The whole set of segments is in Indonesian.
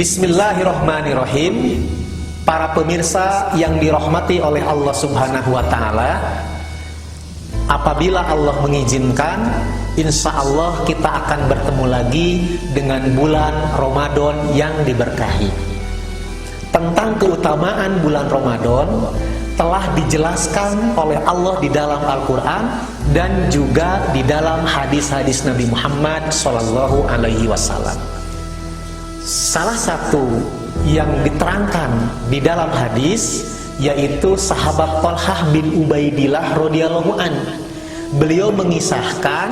Bismillahirrahmanirrahim. Para pemirsa yang dirahmati oleh Allah Subhanahu wa Ta'ala, apabila Allah mengizinkan, insya Allah kita akan bertemu lagi dengan bulan Ramadan yang diberkahi. Tentang keutamaan bulan Ramadan telah dijelaskan oleh Allah di dalam Al-Quran dan juga di dalam hadis-hadis Nabi Muhammad SAW. Salah satu yang diterangkan di dalam hadis yaitu sahabat Thalhah bin Ubaidillah radhiyallahu an. Beliau mengisahkan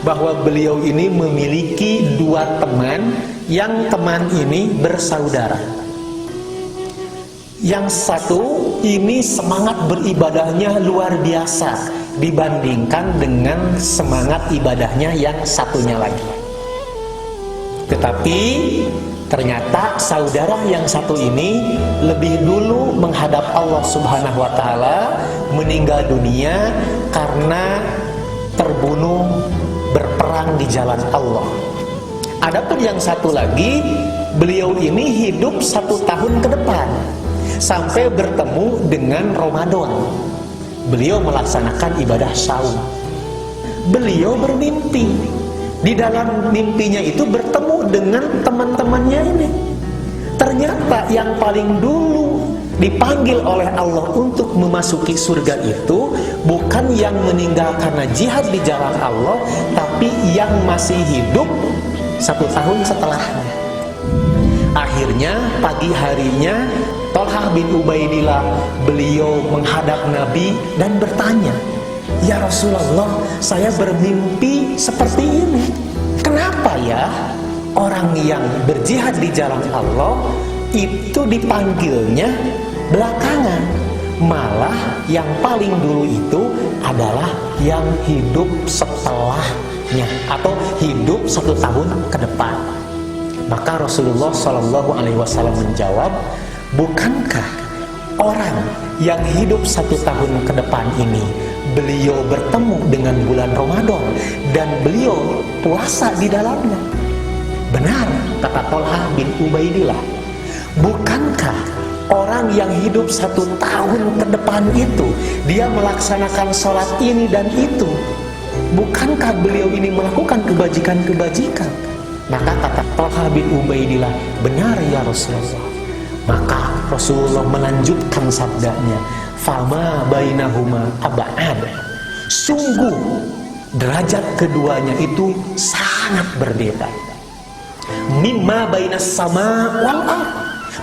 bahwa beliau ini memiliki dua teman, yang teman ini bersaudara. Yang satu ini semangat beribadahnya luar biasa dibandingkan dengan semangat ibadahnya yang satunya lagi. Tetapi ternyata saudara yang satu ini lebih dulu menghadap Allah Subhanahu wa Ta'ala, meninggal dunia karena terbunuh berperang di jalan Allah. Adapun yang satu lagi, beliau ini hidup 1 tahun ke depan sampai bertemu dengan Ramadan. Beliau melaksanakan ibadah saum. Beliau bermimpi. Di dalam mimpinya itu bertemu dengan teman-temannya ini. Ternyata yang paling dulu dipanggil oleh Allah untuk memasuki surga itu bukan yang meninggal karena jihad di jalan Allah, tapi yang masih hidup 1 tahun setelahnya. Akhirnya pagi harinya Thalhah bin Ubaidillah beliau menghadap Nabi dan bertanya, "Ya Rasulullah, saya bermimpi seperti ini. Kenapa ya orang yang berjihad di jalan Allah itu dipanggilnya belakangan, malah yang paling dulu itu adalah yang hidup setelahnya atau hidup 1 tahun ke depan?" Maka Rasulullah SAW menjawab, "Bukankah orang yang hidup 1 tahun ke depan ini beliau bertemu dengan bulan Ramadan dan beliau puasa di dalamnya?" Benar, kata Thalhah bin Ubaidillah. Bukankah orang yang hidup 1 tahun ke depan itu dia melaksanakan sholat ini dan itu? Bukankah beliau ini melakukan kebajikan-kebajikan? Maka kata Thalhah bin Ubaidillah, "Benar ya Rasulullah." Maka Rasulullah melanjutkan sabdanya, "Fama bainahuma ab'ad." Sungguh derajat keduanya itu sangat berbeda. Mimma bainas sama wal ard.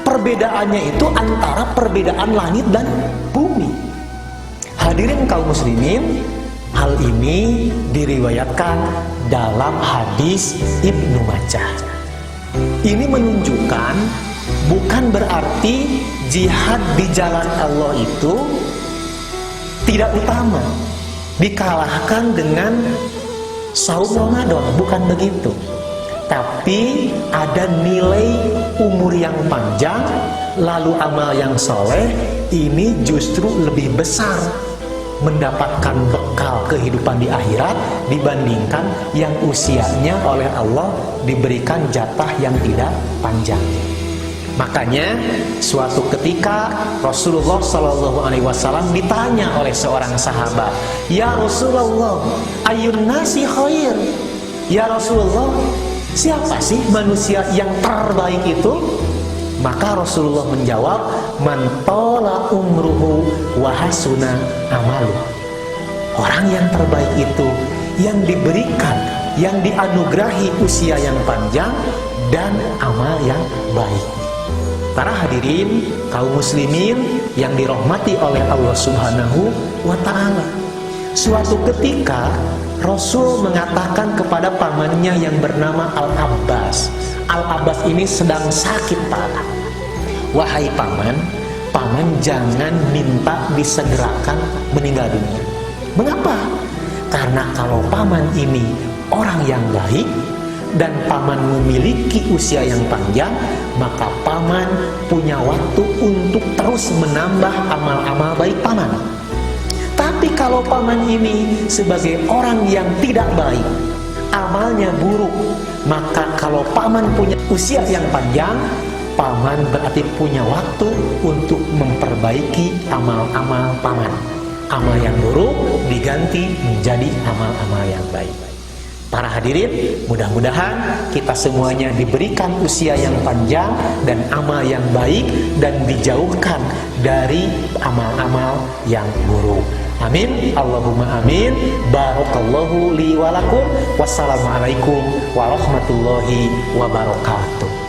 Perbedaannya itu antara perbedaan langit dan bumi. Hadirin kaum muslimin, hal ini diriwayatkan dalam hadis Ibnu Majah. Ini menunjukkan bukan berarti jihad di jalan Allah itu tidak utama, dikalahkan dengan saum Ramadan, bukan begitu. Tapi ada nilai umur yang panjang, lalu amal yang soleh, ini justru lebih besar mendapatkan bekal kehidupan di akhirat dibandingkan yang usianya oleh Allah diberikan jatah yang tidak panjang. Makanya suatu ketika Rasulullah SAW ditanya oleh seorang sahabat, "Ya Rasulullah, ayyun nasi khair?" Ya Rasulullah, siapa sih manusia yang terbaik itu? Maka Rasulullah menjawab, "Man tola umruhu wa hasuna amalu." Orang yang terbaik itu yang diberikan, yang dianugerahi usia yang panjang dan amal yang baik. Para hadirin kaum muslimin yang dirahmati oleh Allah Subhanahu wa Ta'ala, suatu ketika Rasul mengatakan kepada pamannya yang bernama Al-Abbas. Al-Abbas ini sedang sakit parah. "Wahai paman, paman jangan minta disegerakan meninggal dunia." Mengapa? Karena kalau paman ini orang yang baik dan paman memiliki usia yang panjang, maka paman punya waktu untuk terus menambah amal-amal baik paman. Tapi kalau paman ini sebagai orang yang tidak baik, amalnya buruk, maka kalau paman punya usia yang panjang, paman berarti punya waktu untuk memperbaiki amal-amal paman. Amal yang buruk diganti menjadi amal-amal yang baik. Para hadirin, mudah-mudahan kita semuanya diberikan usia yang panjang dan amal yang baik, dan dijauhkan dari amal-amal yang buruk. Amin, Allahumma amin. Barakallahu li walakum. Wassalamualaikum warahmatullahi wabarakatuh.